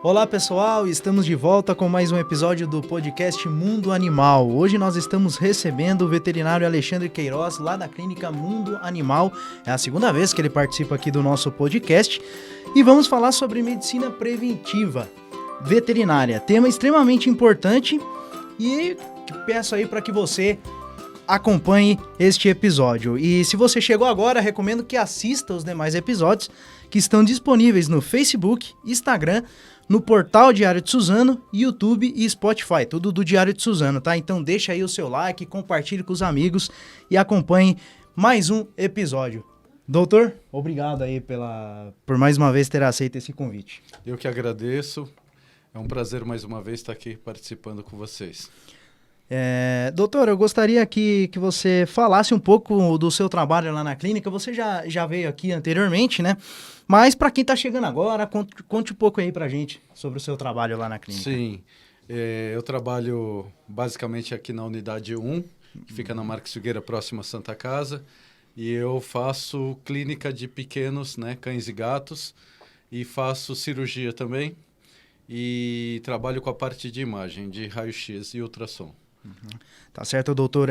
Olá pessoal, estamos de volta com mais um episódio do podcast Mundo Animal. Hoje nós estamos recebendo o veterinário Alexandre Queiroz, lá da clínica Mundo Animal. É a segunda vez que ele participa aqui do nosso podcast e vamos falar sobre medicina preventiva veterinária. Tema extremamente importante e peço aí para que você acompanhe este episódio. E se você chegou agora, recomendo que assista os demais episódios que estão disponíveis no Facebook, Instagram, no portal Diário de Suzano, YouTube e Spotify, tudo do Diário de Suzano, tá? Então deixa aí o seu like, compartilhe com os amigos e acompanhe mais um episódio. Doutor, obrigado aí por mais uma vez ter aceito esse convite. Eu que agradeço, é um prazer mais uma vez estar aqui participando com vocês. Doutor, eu gostaria que você falasse um pouco do seu trabalho lá na clínica. Você já veio aqui anteriormente, né? Mas para quem está chegando agora, conte um pouco aí para a gente sobre o seu trabalho lá na clínica. Sim, eu trabalho basicamente aqui na unidade 1, que fica na Marques Figueira, próxima à Santa Casa, e eu faço clínica de pequenos, né, cães e gatos, e faço cirurgia também, e trabalho com a parte de imagem, de raio-x e ultrassom. Uhum. Tá certo, doutor.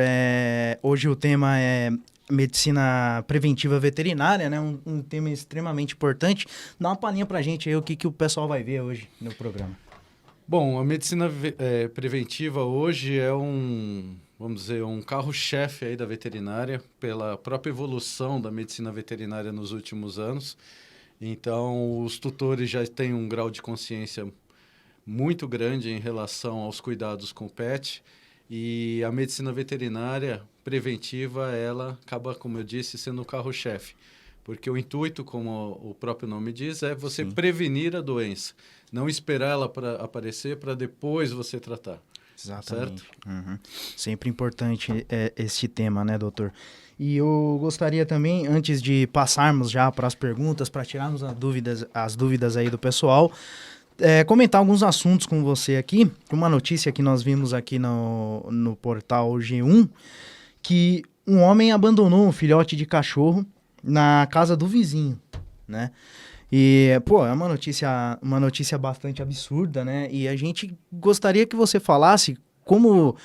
Hoje o tema é medicina preventiva veterinária, né? Um tema extremamente importante. Dá uma palhinha pra gente aí o que o pessoal vai ver hoje no programa. Bom, a medicina preventiva hoje é vamos dizer, um carro-chefe aí da veterinária, pela própria evolução da medicina veterinária nos últimos anos. Então, os tutores já têm um grau de consciência muito grande em relação aos cuidados com o pet. E a medicina veterinária preventiva, ela acaba, como eu disse, sendo o carro-chefe. Porque o intuito, como o próprio nome diz, é você prevenir a doença. Não esperar ela aparecer para depois você tratar. Exatamente. Certo? Uhum. Sempre importante esse tema, né, doutor? E eu gostaria também, antes de passarmos já para as perguntas, para tirarmos as dúvidas aí do pessoal, comentar alguns assuntos com você aqui. Uma notícia que nós vimos aqui no portal G1, que um homem abandonou um filhote de cachorro na casa do vizinho, né? E, é uma notícia bastante absurda, né? E a gente gostaria que você falasse como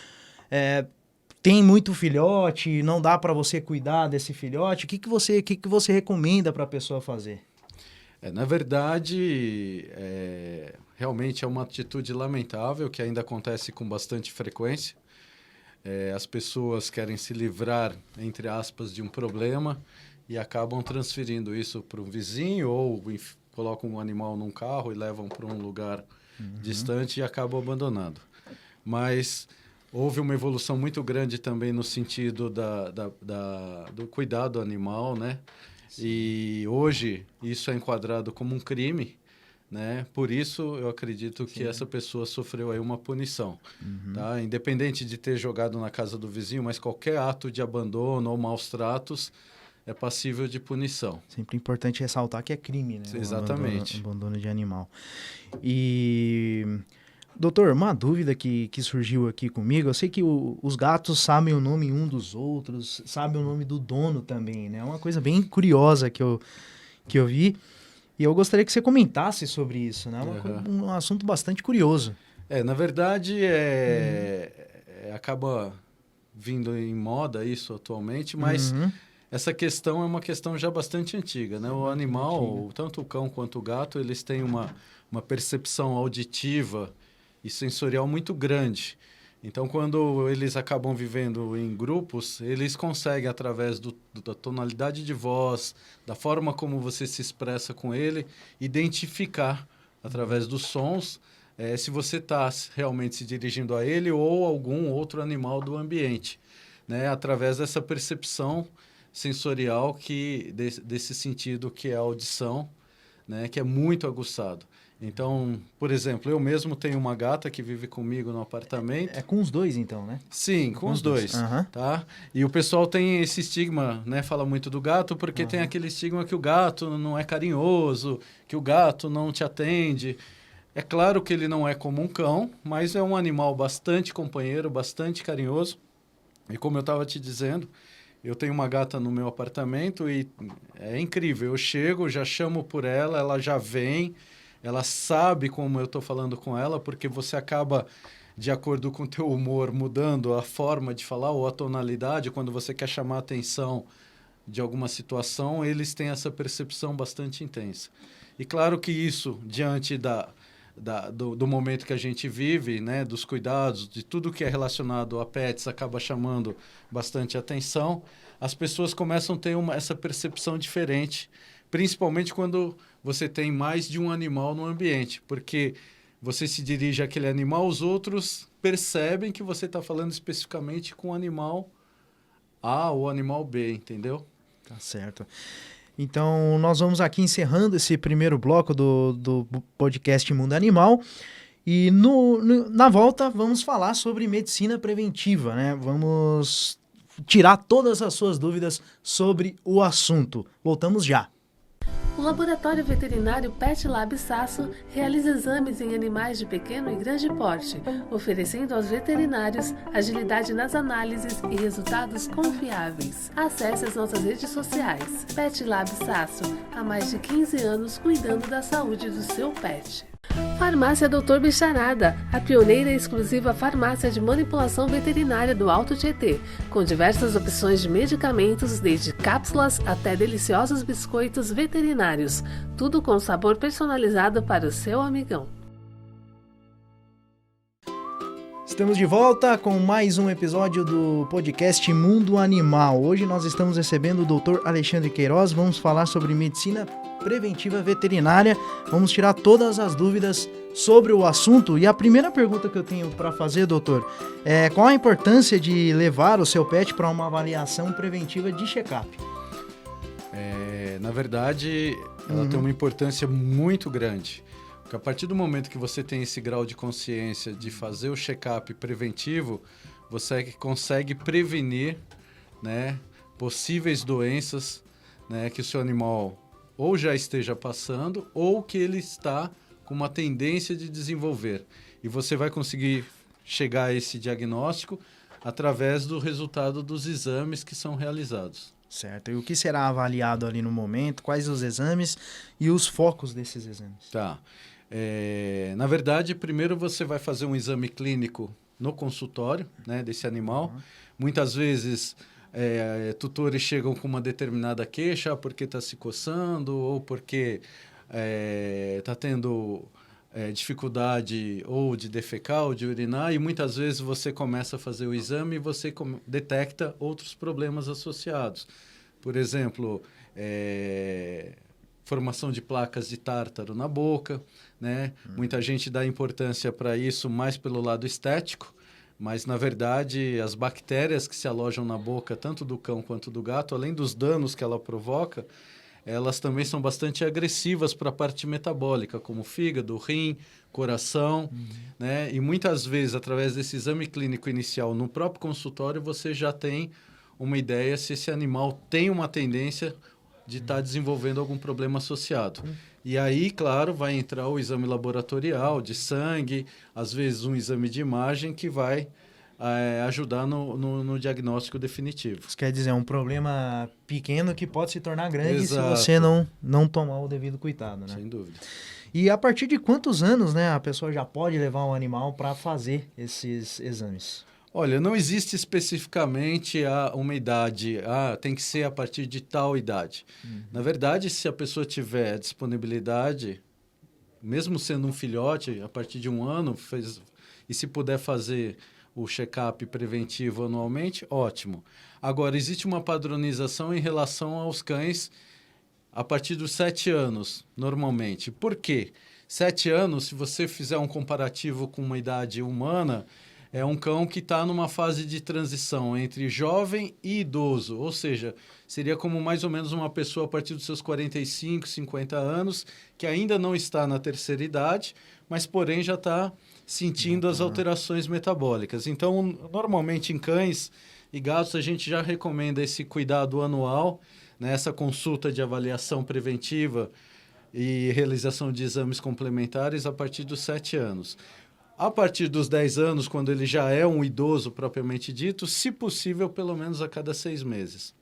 tem muito filhote, não dá para você cuidar desse filhote, o que você recomenda para a pessoa fazer? Na verdade, realmente é uma atitude lamentável que ainda acontece com bastante frequência. As pessoas querem se livrar, entre aspas, de um problema e acabam transferindo isso para um vizinho ou colocam um animal num carro e levam para um lugar distante e acabam abandonando. Mas houve uma evolução muito grande também no sentido do cuidado animal, né? Sim. E hoje isso é enquadrado como um crime, né? Por isso eu acredito que essa pessoa sofreu aí uma punição, tá? Independente de ter jogado na casa do vizinho, mas qualquer ato de abandono ou maus tratos é passível de punição. Sempre importante ressaltar que é crime, né? Exatamente. Abandono de animal. E, doutor, uma dúvida que surgiu aqui comigo, eu sei que os gatos sabem o nome um dos outros, sabem o nome do dono também, né? É uma coisa bem curiosa que eu vi, e eu gostaria que você comentasse sobre isso, né? Um assunto bastante curioso. Na verdade, acaba vindo em moda isso atualmente, mas essa questão é uma questão já bastante antiga, né? O animal, tanto o cão quanto o gato, eles têm uma percepção auditiva e sensorial muito grande. Então, quando eles acabam vivendo em grupos, eles conseguem, através da tonalidade de voz, da forma como você se expressa com ele, identificar, através dos sons, se você está realmente se dirigindo a ele ou algum outro animal do ambiente, né? Através dessa percepção sensorial desse sentido que é a audição, né? Que é muito aguçado. Então, por exemplo, eu mesmo tenho uma gata que vive comigo no apartamento. É com os dois, então, né? Sim, com os dois. Tá? E o pessoal tem esse estigma, né? Fala muito do gato porque tem aquele estigma que o gato não é carinhoso, que o gato não te atende. É claro que ele não é como um cão, mas é um animal bastante companheiro, bastante carinhoso. E como eu estava te dizendo, eu tenho uma gata no meu apartamento e é incrível. Eu chego, já chamo por ela, ela já vem. ela sabe como eu estou falando com ela, porque você acaba, de acordo com o teu humor, mudando a forma de falar ou a tonalidade. Quando você quer chamar a atenção de alguma situação, eles têm essa percepção bastante intensa. E claro que isso, diante do momento que a gente vive, né, dos cuidados, de tudo que é relacionado a pets, acaba chamando bastante atenção. As pessoas começam a ter essa percepção diferente, principalmente quando você tem mais de um animal no ambiente, porque você se dirige àquele animal, os outros percebem que você está falando especificamente com o animal A ou animal B, entendeu? Tá certo. Então, nós vamos aqui encerrando esse primeiro bloco do podcast Mundo Animal. E na volta, vamos falar sobre medicina preventiva, né? Vamos tirar todas as suas dúvidas sobre o assunto. Voltamos já. O Laboratório Veterinário Pet Lab Sasso realiza exames em animais de pequeno e grande porte, oferecendo aos veterinários agilidade nas análises e resultados confiáveis. Acesse as nossas redes sociais. Pet Lab Sasso, há mais de 15 anos cuidando da saúde do seu pet. Farmácia Dr. Bicharada, a pioneira e exclusiva farmácia de manipulação veterinária do Alto Tietê, com diversas opções de medicamentos, desde cápsulas até deliciosos biscoitos veterinários, tudo com sabor personalizado para o seu amigão. Estamos de volta com mais um episódio do podcast Mundo Animal. Hoje nós estamos recebendo o Dr. Alexandre Queiroz. Vamos falar sobre medicina preventiva veterinária. Vamos tirar todas as dúvidas sobre o assunto. E a primeira pergunta que eu tenho para fazer, doutor, é qual a importância de levar o seu pet para uma avaliação preventiva de check-up? Na verdade, ela tem uma importância muito grande. Porque a partir do momento que você tem esse grau de consciência de fazer o check-up preventivo, você consegue prevenir, né, possíveis doenças, né, que o seu animal ou já esteja passando ou que ele está com uma tendência de desenvolver. E você vai conseguir chegar a esse diagnóstico através do resultado dos exames que são realizados. Certo. E o que será avaliado ali no momento? Quais os exames e os focos desses exames? Tá. Na verdade, primeiro você vai fazer um exame clínico no consultório, né, desse animal. Muitas vezes tutores chegam com uma determinada queixa porque está se coçando ou porque está tendo dificuldade ou de defecar ou de urinar, e muitas vezes você começa a fazer o exame e você detecta outros problemas associados. Por exemplo, formação de placas de tártaro na boca, né? Muita gente dá importância para isso mais pelo lado estético, mas, na verdade, as bactérias que se alojam na boca, tanto do cão quanto do gato, além dos danos que ela provoca, elas também são bastante agressivas para a parte metabólica, como fígado, rim, coração, né? E muitas vezes, através desse exame clínico inicial no próprio consultório, você já tem uma ideia se esse animal tem uma tendência de estar desenvolvendo algum problema associado. E aí, claro, vai entrar o exame laboratorial de sangue, às vezes um exame de imagem que vai ajudar no diagnóstico definitivo. Isso quer dizer, é um problema pequeno que pode se tornar grande. Exato. Se você não tomar o devido cuidado, né? Sem dúvida. E a partir de quantos anos, né, a pessoa já pode levar um animal para fazer esses exames? Olha, não existe especificamente uma idade, tem que ser a partir de tal idade. Na verdade, se a pessoa tiver disponibilidade, mesmo sendo um filhote, a partir de 1 ano, e se puder fazer o check-up preventivo anualmente, ótimo. Agora, existe uma padronização em relação aos cães a partir dos 7 anos, normalmente. Por quê? 7 anos, se você fizer um comparativo com uma idade humana, é um cão que está numa fase de transição entre jovem e idoso, ou seja, seria como mais ou menos uma pessoa a partir dos seus 45, 50 anos, que ainda não está na terceira idade, mas porém já está sentindo as alterações metabólicas. Então, normalmente em cães e gatos a gente já recomenda esse cuidado anual, né, essa consulta de avaliação preventiva e realização de exames complementares a partir dos 7 anos. A partir dos 10 anos, quando ele já é um idoso propriamente dito, se possível, pelo menos a cada 6 meses.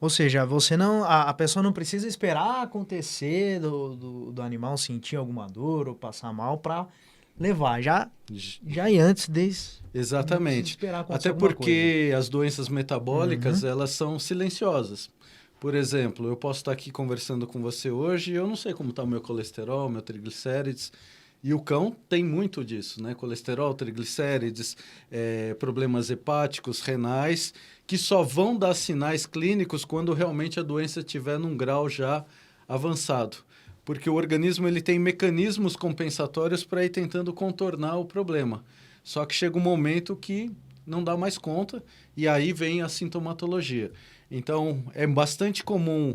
Ou seja, você não, a pessoa não precisa esperar acontecer do animal sentir alguma dor ou passar mal para levar. Já ir antes desse. Exatamente. Esperar acontecer Até alguma porque as doenças metabólicas, Uhum. elas são silenciosas. Por exemplo, eu posso estar aqui conversando com você hoje e eu não sei como está o meu colesterol, meu triglicérides. E o cão tem muito disso, né? Colesterol, triglicérides, problemas hepáticos, renais, que só vão dar sinais clínicos quando realmente a doença estiver num grau já avançado. Porque o organismo ele tem mecanismos compensatórios para ir tentando contornar o problema. Só que chega um momento que não dá mais conta e aí vem a sintomatologia. Então, é bastante comum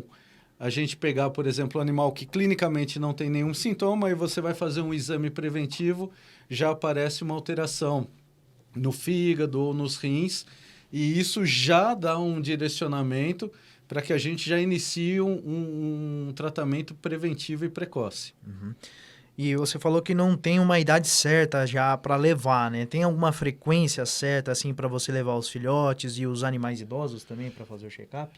a gente pegar, por exemplo, um animal que clinicamente não tem nenhum sintoma e você vai fazer um exame preventivo, já aparece uma alteração no fígado ou nos rins e isso já dá um direcionamento para que a gente já inicie um tratamento preventivo e precoce. Uhum. E você falou que não tem uma idade certa já para levar, né? Tem alguma frequência certa assim para você levar os filhotes e os animais idosos também para fazer o check-up?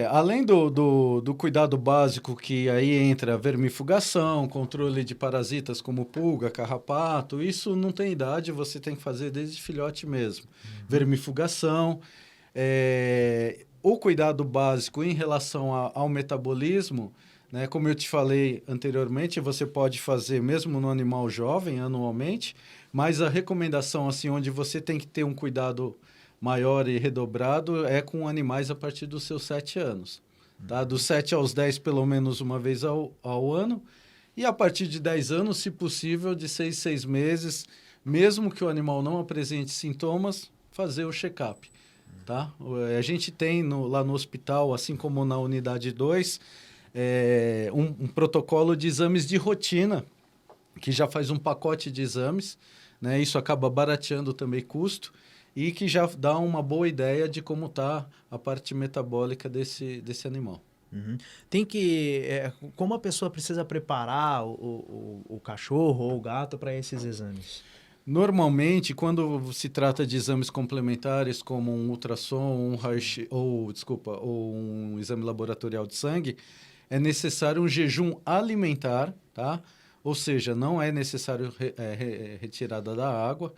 Além do cuidado básico que aí entra vermifugação, controle de parasitas como pulga, carrapato, isso não tem idade, você tem que fazer desde filhote mesmo. Vermifugação, o cuidado básico em relação ao metabolismo, né? Como eu te falei anteriormente, você pode fazer mesmo no animal jovem, anualmente, mas a recomendação, assim, onde você tem que ter um cuidado maior e redobrado é com animais a partir dos seus 7 anos. Tá? Dos 7 aos 10, pelo menos uma vez ao ano. E a partir de 10 anos, se possível, de 6 meses, mesmo que o animal não apresente sintomas, fazer o check-up. Tá? A gente tem lá no hospital, assim como na unidade 2, um protocolo de exames de rotina, que já faz um pacote de exames, né? Isso acaba barateando também custo e que já dá uma boa ideia de como está a parte metabólica desse animal. Uhum. Tem que... como a pessoa precisa preparar o cachorro ou o gato para esses exames? Normalmente, quando se trata de exames complementares, como um ultrassom, ou um exame laboratorial de sangue, é necessário um jejum alimentar, tá? Ou seja, não é necessário retirada da água,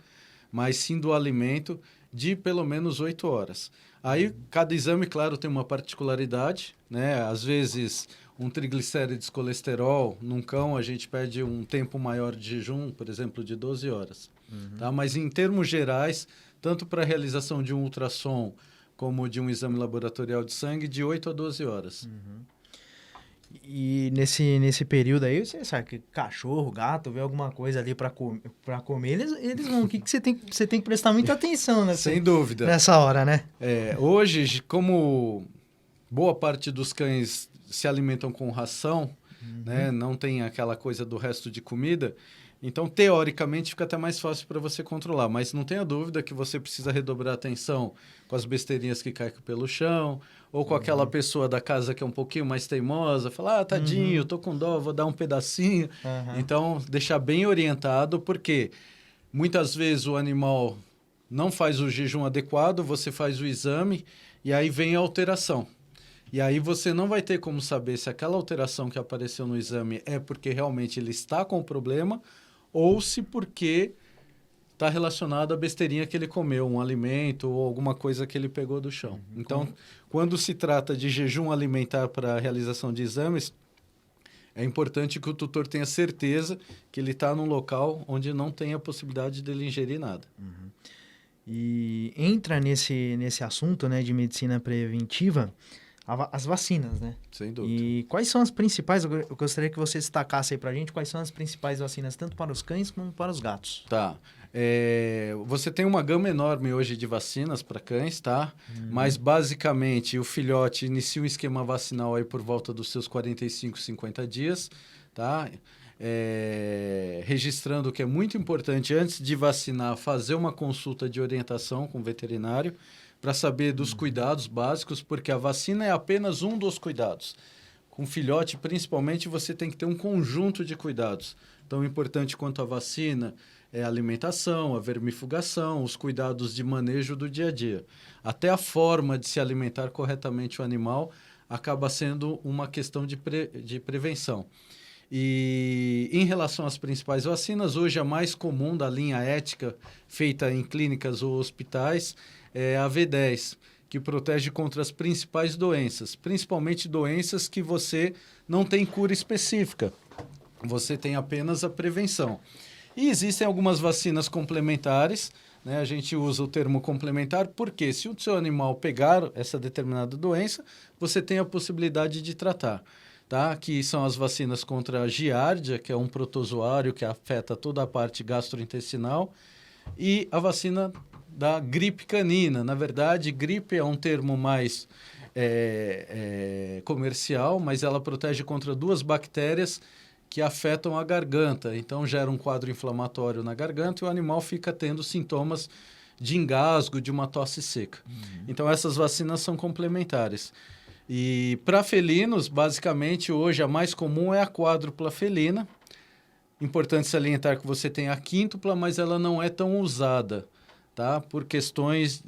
mas sim do alimento de pelo menos 8 horas. Aí, cada exame, claro, tem uma particularidade, né? Às vezes, um triglicérides, colesterol, num cão, a gente pede um tempo maior de jejum, por exemplo, de 12 horas. Tá? Mas, em termos gerais, tanto para a realização de um ultrassom como de um exame laboratorial de sangue, de 8 a 12 horas. E nesse período aí, você sabe que cachorro, gato, vê alguma coisa ali para comer, eles vão. O que você tem que prestar muita atenção Sem dúvida. nessa hora, né? Hoje, como boa parte dos cães se alimentam com ração, né, não tem aquela coisa do resto de comida, então, teoricamente, fica até mais fácil para você controlar. Mas não tenha dúvida que você precisa redobrar atenção com as besteirinhas que caem pelo chão, ou com aquela pessoa da casa que é um pouquinho mais teimosa, fala, tadinho, tô com dó, vou dar um pedacinho. Então, deixar bem orientado, porque muitas vezes o animal não faz o jejum adequado, você faz o exame e aí vem a alteração. E aí você não vai ter como saber se aquela alteração que apareceu no exame é porque realmente ele está com o problema ou se porque está relacionado à besteirinha que ele comeu, um alimento ou alguma coisa que ele pegou do chão. Então, quando se trata de jejum alimentar para a realização de exames, é importante que o tutor tenha certeza que ele está num local onde não tem a possibilidade dele ingerir nada. E entra nesse assunto, né, de medicina preventiva, as vacinas, né? Sem dúvida. E quais são as principais, eu gostaria que você destacasse aí pra gente, quais são as principais vacinas, tanto para os cães como para os gatos? Tá. Você tem uma gama enorme hoje de vacinas para cães, tá? Mas, basicamente, o filhote inicia um esquema vacinal aí por volta dos seus 45, 50 dias, tá? Registrando que é muito importante, antes de vacinar, fazer uma consulta de orientação com o veterinário, para saber dos cuidados básicos, porque a vacina é apenas um dos cuidados. Com filhote, principalmente, você tem que ter um conjunto de cuidados. Tão importante quanto a vacina é a alimentação, a vermifugação, os cuidados de manejo do dia a dia. Até a forma de se alimentar corretamente o animal acaba sendo uma questão de prevenção. E em relação às principais vacinas, hoje a mais comum da linha ética feita em clínicas ou hospitais é a V10, que protege contra as principais doenças, principalmente doenças que você não tem cura específica, você tem apenas a prevenção. E existem algumas vacinas complementares, né? A gente usa o termo complementar porque se o seu animal pegar essa determinada doença, você tem a possibilidade de tratar. Tá? Que são as vacinas contra a giardia, que é um protozoário que afeta toda a parte gastrointestinal, e a vacina da gripe canina. Na verdade, gripe é um termo mais comercial, mas ela protege contra 2 bactérias que afetam a garganta. Então, gera um quadro inflamatório na garganta e o animal fica tendo sintomas de engasgo, de uma tosse seca. Então, essas vacinas são complementares. E para felinos, basicamente, hoje a mais comum é a quádrupla felina. Importante salientar que você tem a quíntupla, mas ela não é tão usada, tá? Por questões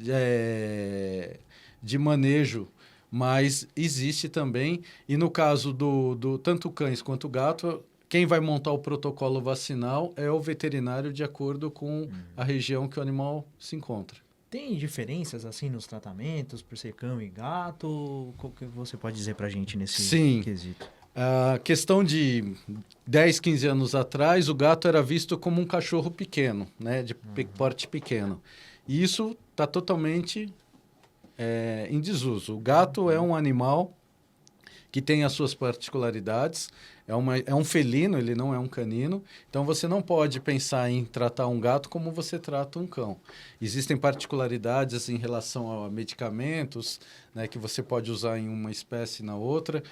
de manejo, mas existe também. E no caso do tanto cães quanto gato, quem vai montar o protocolo vacinal é o veterinário de acordo com a região que o animal se encontra. Tem diferenças, assim, nos tratamentos, por ser cão e gato? O que você pode dizer pra gente nesse quesito? A questão de 10, 15 anos atrás, o gato era visto como um cachorro pequeno, né, de porte pequeno. E isso está totalmente em desuso. O gato é um animal que tem as suas particularidades, é um felino, ele não é um canino, então você não pode pensar em tratar um gato como você trata um cão. Existem particularidades em relação a medicamentos, né, que você pode usar em uma espécie e na outra,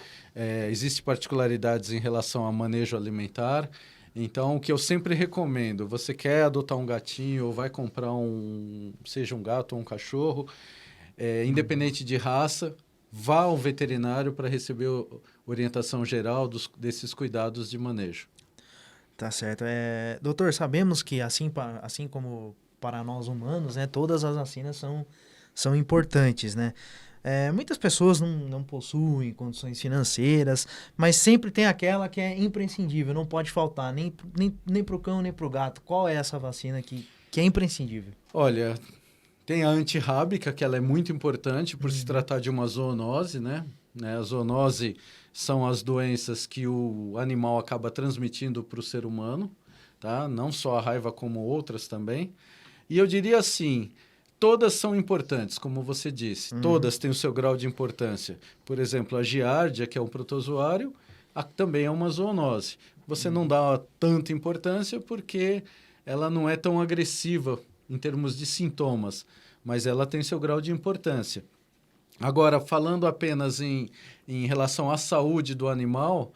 existem particularidades em relação a manejo alimentar. Então, o que eu sempre recomendo, você quer adotar um gatinho ou vai comprar seja um gato ou um cachorro, independente de raça, vá ao veterinário para receber orientação geral desses cuidados de manejo. Tá certo. Doutor, sabemos que assim como para nós humanos, né, todas as vacinas são importantes, né? Muitas pessoas não possuem condições financeiras, mas sempre tem aquela que é imprescindível, não pode faltar, nem para o cão, nem para o gato. Qual é essa vacina que é imprescindível? Olha, tem a antirrábica, que ela é muito importante por se tratar de uma zoonose, né? A zoonose são as doenças que o animal acaba transmitindo para o ser humano, tá? Não só a raiva, como outras também. E eu diria assim, todas são importantes, como você disse. Todas têm o seu grau de importância. Por exemplo, a giardia, que é um protozoário, também é uma zoonose. Você não dá tanta importância porque ela não é tão agressiva em termos de sintomas, mas ela tem seu grau de importância. Agora, falando apenas em relação à saúde do animal,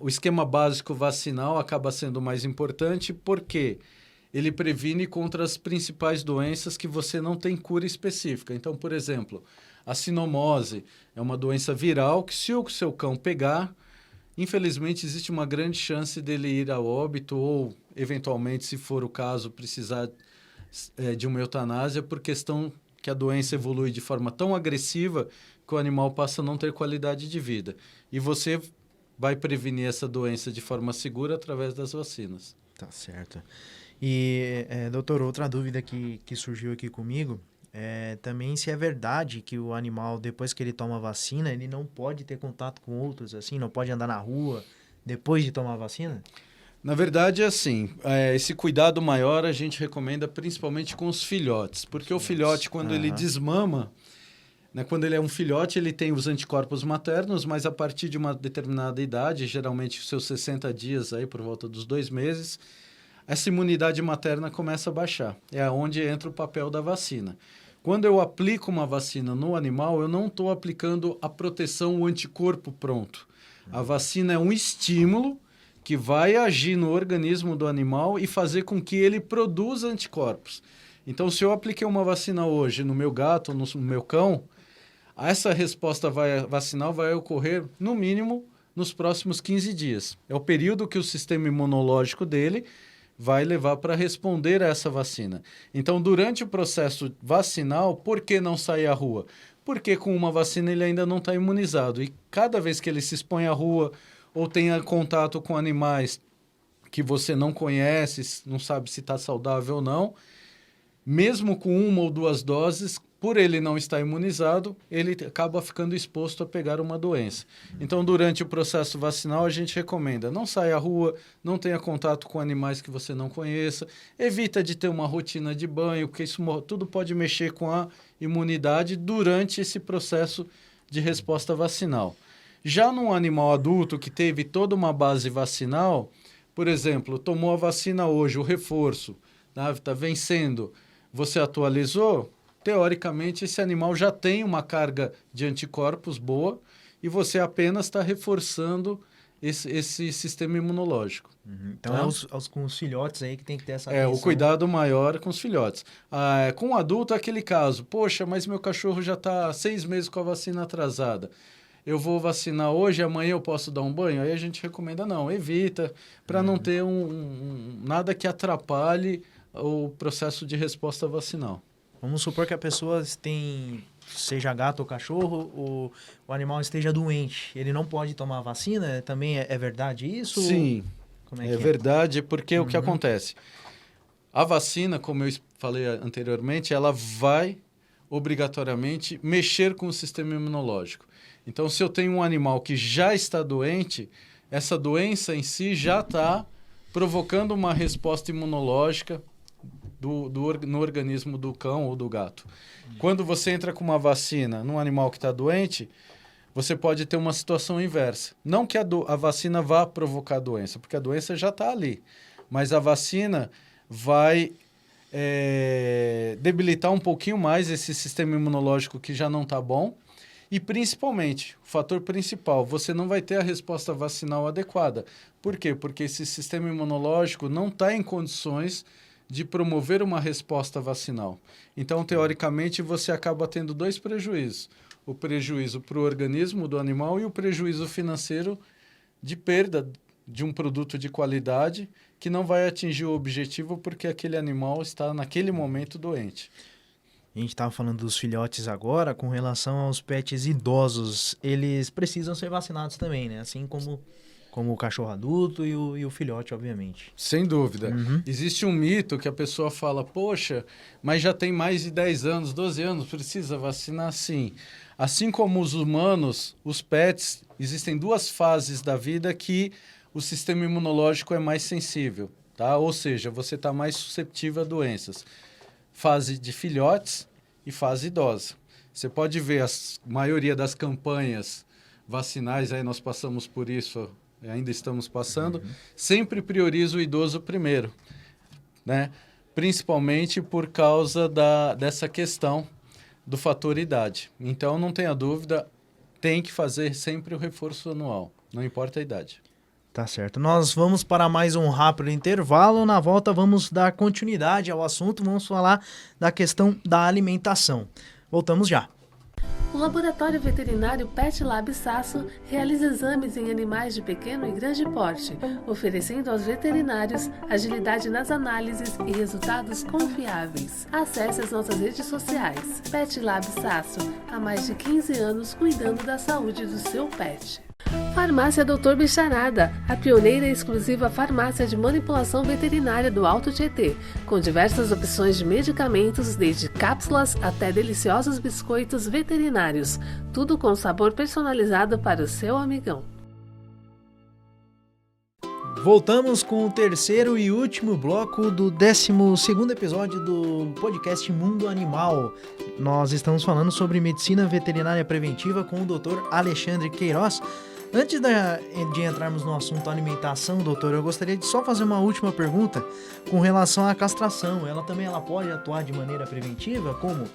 o esquema básico vacinal acaba sendo mais importante porque ele previne contra as principais doenças que você não tem cura específica. Então, por exemplo, a sinomose é uma doença viral que, se o seu cão pegar, infelizmente existe uma grande chance dele ir a óbito ou, eventualmente, se for o caso, precisar de uma eutanásia por questão que a doença evolui de forma tão agressiva que o animal passa a não ter qualidade de vida. E você vai prevenir essa doença de forma segura através das vacinas. Tá certo. E, doutor, outra dúvida que surgiu aqui comigo também se é verdade que o animal, depois que ele toma a vacina, ele não pode ter contato com outros, assim, não pode andar na rua depois de tomar a vacina? Na verdade, é assim, esse cuidado maior a gente recomenda principalmente com os filhotes, porque o filhote, quando ele desmama, né, quando ele é um filhote, ele tem os anticorpos maternos, mas a partir de uma determinada idade, geralmente os seus 60 dias, aí, por volta dos 2 meses, essa imunidade materna começa a baixar. É onde entra o papel da vacina. Quando eu aplico uma vacina no animal, eu não estou aplicando a proteção, o anticorpo pronto. A vacina é um estímulo que vai agir no organismo do animal e fazer com que ele produza anticorpos. Então, se eu apliquei uma vacina hoje no meu gato, no meu cão, essa resposta vacinal vai ocorrer, no mínimo, nos próximos 15 dias. É o período que o sistema imunológico dele vai levar para responder a essa vacina. Então, durante o processo vacinal, por que não sair à rua? porque com uma vacina ele ainda não está imunizado. E cada vez que ele se expõe à rua ou tenha contato com animais que você não conhece, não sabe se está saudável ou não, mesmo com 1 ou 2 doses, por ele não estar imunizado, ele acaba ficando exposto a pegar uma doença. Então, durante o processo vacinal, a gente recomenda não saia à rua, não tenha contato com animais que você não conheça, evita de ter uma rotina de banho, porque isso tudo pode mexer com a imunidade durante esse processo de resposta vacinal. Já num animal adulto que teve toda uma base vacinal, por exemplo, tomou a vacina hoje, o reforço, está vencendo, você atualizou, teoricamente esse animal já tem uma carga de anticorpos boa e você apenas está reforçando esse sistema imunológico. Então, com os filhotes aí que tem que ter essa atenção. O cuidado maior com os filhotes. Com o adulto é aquele caso, poxa, mas meu cachorro já está 6 meses com a vacina atrasada. Eu vou vacinar hoje, amanhã eu posso dar um banho? Aí a gente recomenda não, evita, para não ter nada que atrapalhe o processo de resposta vacinal. Vamos supor que a pessoa seja gato ou cachorro, o animal esteja doente. Ele não pode tomar a vacina? Também é verdade isso? Sim, é verdade, porque o que acontece? A vacina, como eu falei anteriormente, ela vai obrigatoriamente mexer com o sistema imunológico. Então, se eu tenho um animal que já está doente, essa doença em si já está provocando uma resposta imunológica no organismo do cão ou do gato. Quando você entra com uma vacina num animal que está doente, você pode ter uma situação inversa. Não que a vacina vá provocar a doença, porque a doença já está ali. Mas a vacina vai debilitar um pouquinho mais esse sistema imunológico que já não está bom. E, principalmente, o fator principal, você não vai ter a resposta vacinal adequada. Por quê? Porque esse sistema imunológico não está em condições de promover uma resposta vacinal. Então, teoricamente, você acaba tendo 2 prejuízos. O prejuízo para o organismo do animal e o prejuízo financeiro de perda de um produto de qualidade que não vai atingir o objetivo porque aquele animal está, naquele momento, doente. A gente estava falando dos filhotes agora, com relação aos pets idosos. Eles precisam ser vacinados também, né? Assim como o cachorro adulto e o filhote, obviamente. Sem dúvida. Existe um mito que a pessoa fala, poxa, mas já tem mais de 10 anos, 12 anos, precisa vacinar? Sim. Assim como os humanos, os pets, existem 2 fases da vida que o sistema imunológico é mais sensível, tá? Ou seja, você está mais susceptível a doenças. Fase de filhotes e fase idosa. Você pode ver a maioria das campanhas vacinais, aí nós passamos por isso, ainda estamos passando, sempre prioriza o idoso primeiro, né? Principalmente por causa dessa questão do fator idade. Então, não tenha dúvida, tem que fazer sempre o reforço anual, não importa a idade. Tá certo. Nós vamos para mais um rápido intervalo. Na volta vamos dar continuidade ao assunto. Vamos falar da questão da alimentação. Voltamos já. O Laboratório Veterinário Pet Lab Sasso realiza exames em animais de pequeno e grande porte, oferecendo aos veterinários agilidade nas análises e resultados confiáveis. Acesse as nossas redes sociais. Pet Lab Sasso, há mais de 15 anos cuidando da saúde do seu pet. Farmácia Dr. Bicharada, a pioneira e exclusiva farmácia de manipulação veterinária do Alto Tietê, com diversas opções de medicamentos, desde cápsulas até deliciosos biscoitos veterinários, tudo com sabor personalizado para o seu amigão. Voltamos com o terceiro e último bloco do 12º episódio do podcast Mundo Animal. Nós estamos falando sobre medicina veterinária preventiva com o Dr. Alexandre Queiroz. Antes de entrarmos no assunto alimentação, doutor, eu gostaria de só fazer uma última pergunta com relação à castração. Ela pode atuar de maneira preventiva? Como?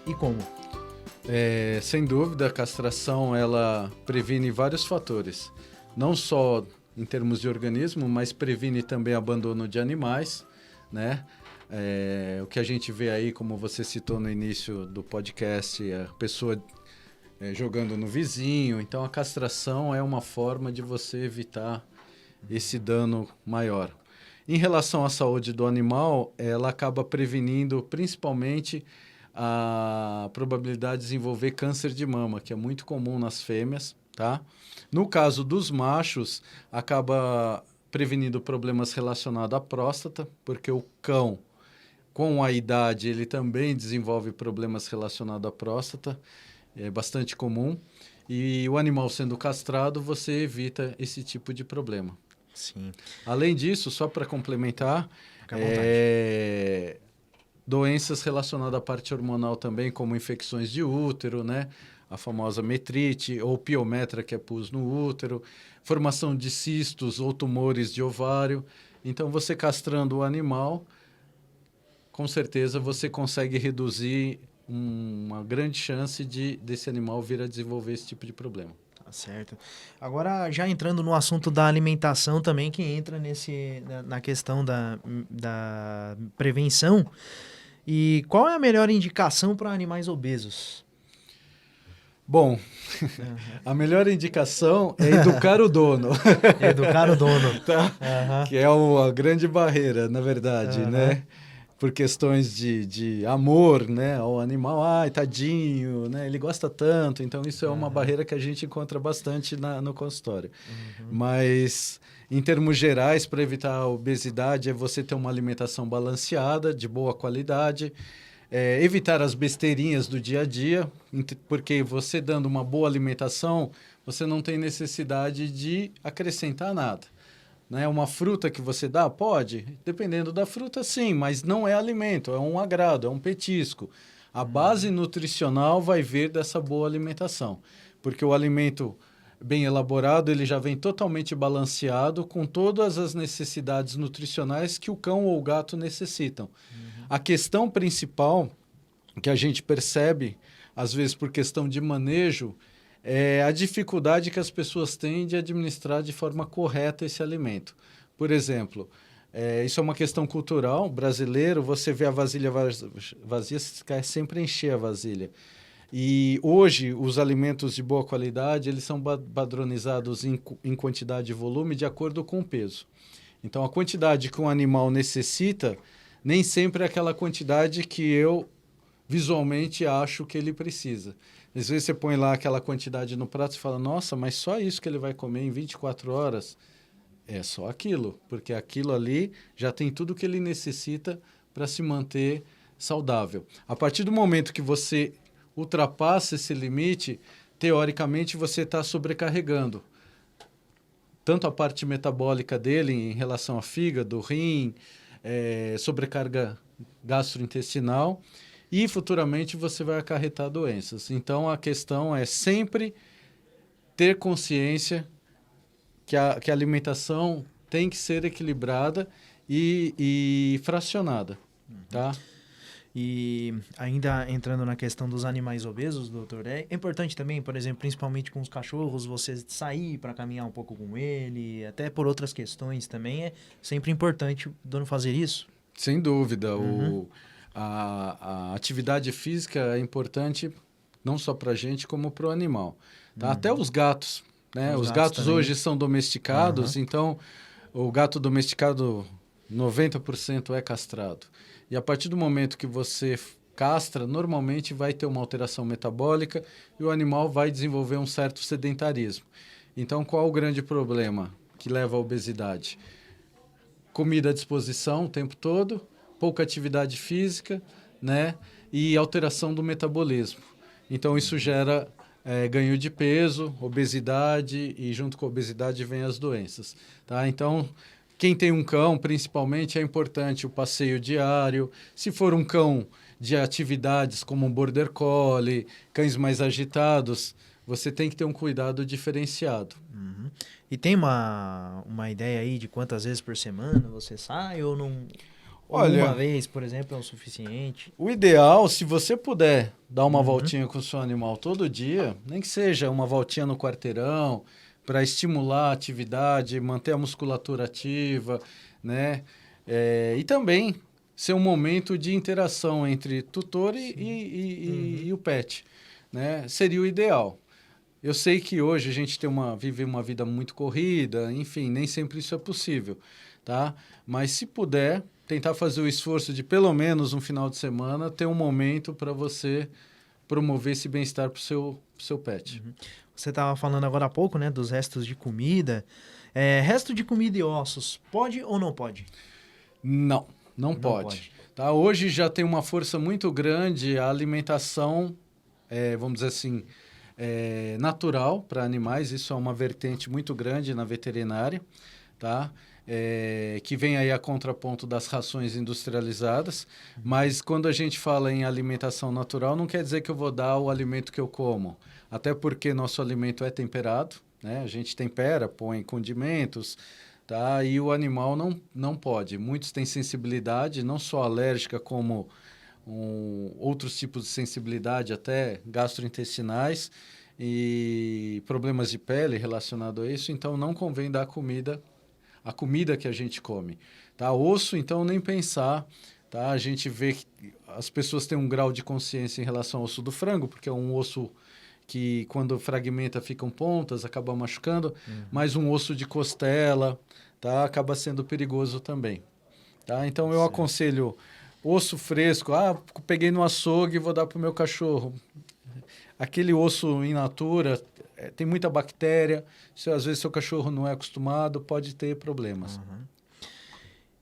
Sem dúvida, a castração ela previne vários fatores. Não só em termos de organismo, mas previne também abandono de animais, né? O que a gente vê aí, como você citou no início do podcast, a pessoa jogando no vizinho. Então, a castração é uma forma de você evitar esse dano maior. Em relação à saúde do animal, ela acaba prevenindo principalmente a probabilidade de desenvolver câncer de mama, que é muito comum nas fêmeas, tá? No caso dos machos, acaba prevenindo problemas relacionados à próstata, porque o cão, com a idade, ele também desenvolve problemas relacionados à próstata, é bastante comum. E o animal sendo castrado, você evita esse tipo de problema. Sim. Além disso, só para complementar, Fica à vontade. doenças relacionadas à parte hormonal também, como infecções de útero, né? A famosa metrite ou piometra, que é pus no útero, formação de cistos ou tumores de ovário. Então, você castrando o animal, com certeza você consegue reduzir uma grande chance desse animal vir a desenvolver esse tipo de problema. Tá certo. Agora, já entrando no assunto da alimentação também, que entra na questão da prevenção. E qual é a melhor indicação para animais obesos? Bom, a melhor indicação é educar o dono. Educar o dono. Tá? Aham. Que é a grande barreira, na verdade, né? Por questões de amor, né, ao animal. Ai, tadinho, né? Ele gosta tanto. Então, isso é uma barreira que a gente encontra bastante no consultório. Mas, em termos gerais, para evitar a obesidade, é você ter uma alimentação balanceada, de boa qualidade, evitar as besteirinhas do dia a dia, porque você dando uma boa alimentação, você não tem necessidade de acrescentar nada. Né? Uma fruta que você dá, pode, dependendo da fruta, sim, mas não é alimento, é um agrado, é um petisco. A base nutricional vai vir dessa boa alimentação, porque o alimento bem elaborado, ele já vem totalmente balanceado com todas as necessidades nutricionais que o cão ou o gato necessitam. A questão principal que a gente percebe, às vezes por questão de manejo, é a dificuldade que as pessoas têm de administrar de forma correta esse alimento. Por exemplo, isso é uma questão cultural. Brasileiro, você vê a vasilha vazia, você quer sempre encher a vasilha. E hoje, os alimentos de boa qualidade, eles são padronizados em quantidade e volume de acordo com o peso. Então, a quantidade que um animal necessita nem sempre é aquela quantidade que eu visualmente acho que ele precisa. Às vezes você põe lá aquela quantidade no prato e fala, nossa, mas só isso que ele vai comer em 24 horas? É só aquilo, porque aquilo ali já tem tudo que ele necessita para se manter saudável. A partir do momento que você ultrapassa esse limite, teoricamente você está sobrecarregando tanto a parte metabólica dele em relação ao fígado, rim, sobrecarga gastrointestinal, e futuramente você vai acarretar doenças. Então, a questão é sempre ter consciência que a alimentação tem que ser equilibrada e fracionada, tá? E ainda entrando na questão dos animais obesos, doutor, é importante também, por exemplo, principalmente com os cachorros, você sair para caminhar um pouco com ele, até por outras questões também, é sempre importante o dono fazer isso? Sem dúvida. A atividade física é importante não só para a gente, como para o animal. Tá? Até os gatos. Né? Os gatos hoje são domesticados, então o gato domesticado, 90% é castrado. E a partir do momento que você castra, normalmente vai ter uma alteração metabólica e o animal vai desenvolver um certo sedentarismo. Então, qual o grande problema que leva à obesidade? Comida à disposição o tempo todo, pouca atividade física, né? E alteração do metabolismo. Então, isso gera ganho de peso, obesidade, e junto com a obesidade vem as doenças. Tá? Então, quem tem um cão, principalmente, é importante o passeio diário. Se for um cão de atividades como um border collie, cães mais agitados, você tem que ter um cuidado diferenciado. Uhum. E tem uma ideia aí de quantas vezes por semana você sai ou não? Olha, uma vez, por exemplo, é o suficiente? O ideal, se você puder dar uma voltinha com o seu animal todo dia, nem que seja uma voltinha no quarteirão, para estimular a atividade, manter a musculatura ativa, né? E também ser um momento de interação entre tutor e o pet, né? Seria o ideal. Eu sei que hoje a gente vive uma vida muito corrida, enfim, nem sempre isso é possível, tá? Mas se puder, tentar fazer o esforço de pelo menos um final de semana ter um momento para você promover esse bem-estar para o seu pet. Uhum. Você estava falando agora há pouco, né, dos restos de comida. Resto de comida e ossos, pode ou não pode? Não pode. Tá? Hoje já tem uma força muito grande a alimentação, vamos dizer assim, natural para animais. Isso é uma vertente muito grande na veterinária, tá? Que vem aí a contraponto das rações industrializadas. Mas quando a gente fala em alimentação natural, não quer dizer que eu vou dar o alimento que eu como. Até porque nosso alimento é temperado, né? A gente tempera, põe condimentos, tá? E o animal não pode. Muitos têm sensibilidade, não só alérgica, como outros tipos de sensibilidade, até gastrointestinais e problemas de pele relacionados a isso. Então, não convém dar a comida que a gente come. Tá? Osso, então, nem pensar. Tá? A gente vê que as pessoas têm um grau de consciência em relação ao osso do frango, porque é um osso que quando fragmenta ficam pontas, acaba machucando, mas um osso de costela, tá? Acaba sendo perigoso também. Tá? Então, eu aconselho osso fresco. Peguei no açougue e vou dar para o meu cachorro. Aquele osso in natura tem muita bactéria. Às vezes, seu cachorro não é acostumado, pode ter problemas. Uhum.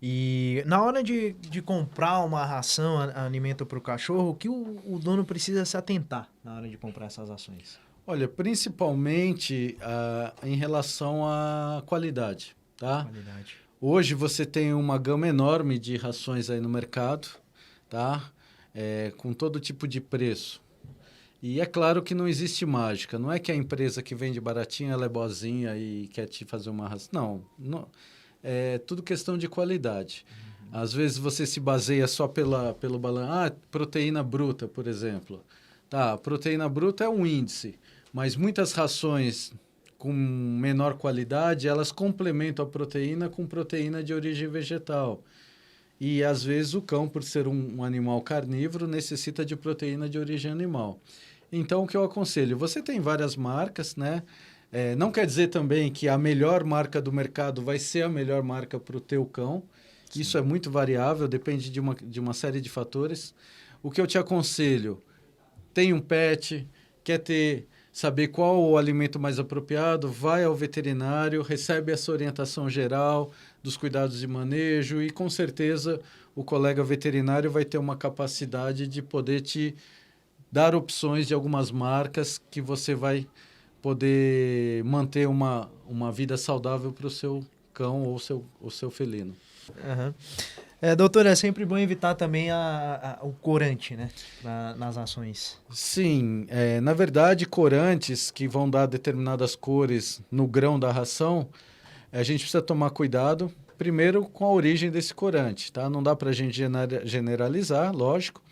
E na hora de comprar uma ração, alimento para o cachorro, o que o dono precisa se atentar na hora de comprar essas ações? Olha, principalmente em relação à qualidade, tá? Qualidade. Hoje você tem uma gama enorme de rações aí no mercado, tá? Com todo tipo de preço. E é claro que não existe mágica. Não é que a empresa que vende baratinho, ela é boazinha e quer te fazer uma ração. Não. É tudo questão de qualidade. Uhum. Às vezes você se baseia só pelo balanço. Proteína bruta, por exemplo. Tá, proteína bruta é um índice, mas muitas rações com menor qualidade, elas complementam a proteína com proteína de origem vegetal. E, às vezes, o cão, por ser um animal carnívoro, necessita de proteína de origem animal. Então, o que eu aconselho? Você tem várias marcas, né? Não quer dizer também que a melhor marca do mercado vai ser a melhor marca para o teu cão. Sim. Isso é muito variável, depende de uma série de fatores. O que eu te aconselho? Tem um pet, saber qual o alimento mais apropriado, vai ao veterinário, recebe essa orientação geral dos cuidados de manejo e, com certeza, o colega veterinário vai ter uma capacidade de poder te dar opções de algumas marcas que você vai poder manter uma vida saudável para o seu cão ou o seu felino. Uhum. Doutor, é sempre bom evitar também o corante, né, nas ações. Sim, na verdade, corantes que vão dar determinadas cores no grão da ração, a gente precisa tomar cuidado, primeiro, com a origem desse corante, tá? Não dá para a gente generalizar, lógico,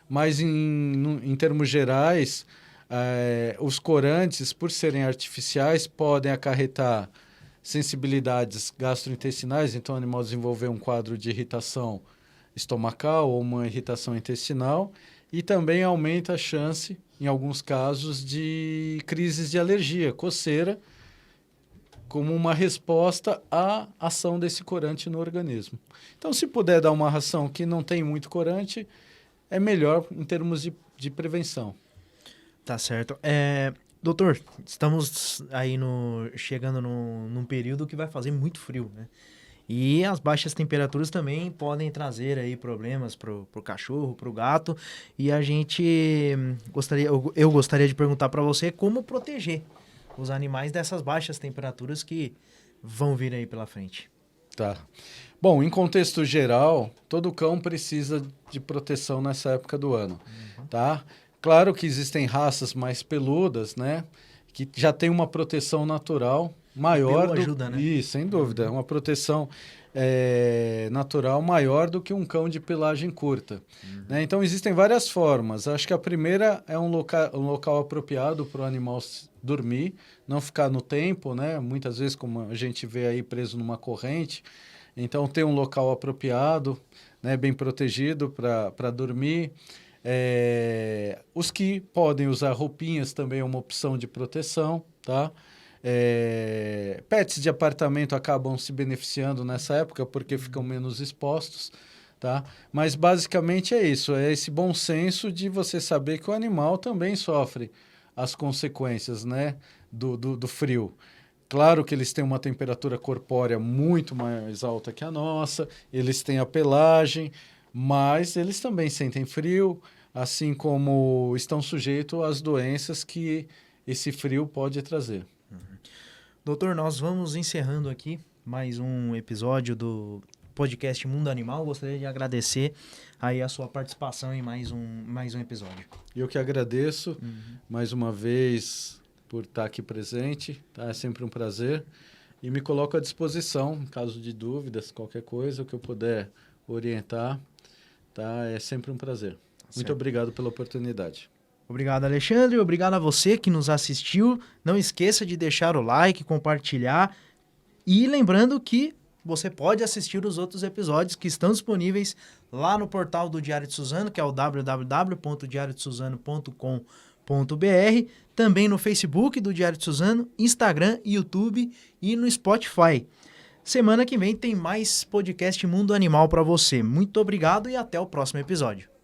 mas em termos gerais, os corantes, por serem artificiais, podem acarretar sensibilidades gastrointestinais, então o animal desenvolver um quadro de irritação estomacal ou uma irritação intestinal, e também aumenta a chance, em alguns casos, de crises de alergia, coceira, como uma resposta à ação desse corante no organismo. Então, se puder dar uma ração que não tem muito corante, é melhor em termos de prevenção. Tá certo. Doutor, estamos aí chegando num período que vai fazer muito frio, né? E as baixas temperaturas também podem trazer aí problemas pro cachorro, pro gato. E eu gostaria de perguntar para você como proteger os animais dessas baixas temperaturas que vão vir aí pela frente. Tá. Bom, em contexto geral, todo cão precisa de proteção nessa época do ano, tá? Claro que existem raças mais peludas, né? Que já tem uma proteção natural maior. Ajuda, né? Isso, sem dúvida. Uma proteção natural maior do que um cão de pelagem curta. Né? Então, existem várias formas. Acho que a primeira é um local apropriado para o animal dormir, não ficar no tempo, né? Muitas vezes, como a gente vê aí, preso numa corrente. Então, ter um local apropriado, né? Bem protegido para dormir. Os que podem usar roupinhas também é uma opção de proteção, tá? Pets de apartamento acabam se beneficiando nessa época porque ficam menos expostos, tá? Mas basicamente é isso, é esse bom senso de você saber que o animal também sofre as consequências, né, do frio. Claro que eles têm uma temperatura corpórea muito mais alta que a nossa, eles têm a pelagem, mas eles também sentem frio, assim como estão sujeitos às doenças que esse frio pode trazer. Doutor, nós vamos encerrando aqui mais um episódio do podcast Mundo Animal. Gostaria de agradecer aí a sua participação em mais um episódio. Eu que agradeço mais uma vez por estar aqui presente, tá? É sempre um prazer. E me coloco à disposição, em caso de dúvidas, qualquer coisa que eu puder orientar, tá? É sempre um prazer. Muito obrigado pela oportunidade. Obrigado, Alexandre. Obrigado a você que nos assistiu. Não esqueça de deixar o like, compartilhar. E lembrando que você pode assistir os outros episódios que estão disponíveis lá no portal do Diário de Suzano, que é o www.diariodesuzano.com.br. Também no Facebook do Diário de Suzano, Instagram, YouTube e no Spotify. Semana que vem tem mais podcast Mundo Animal para você. Muito obrigado e até o próximo episódio.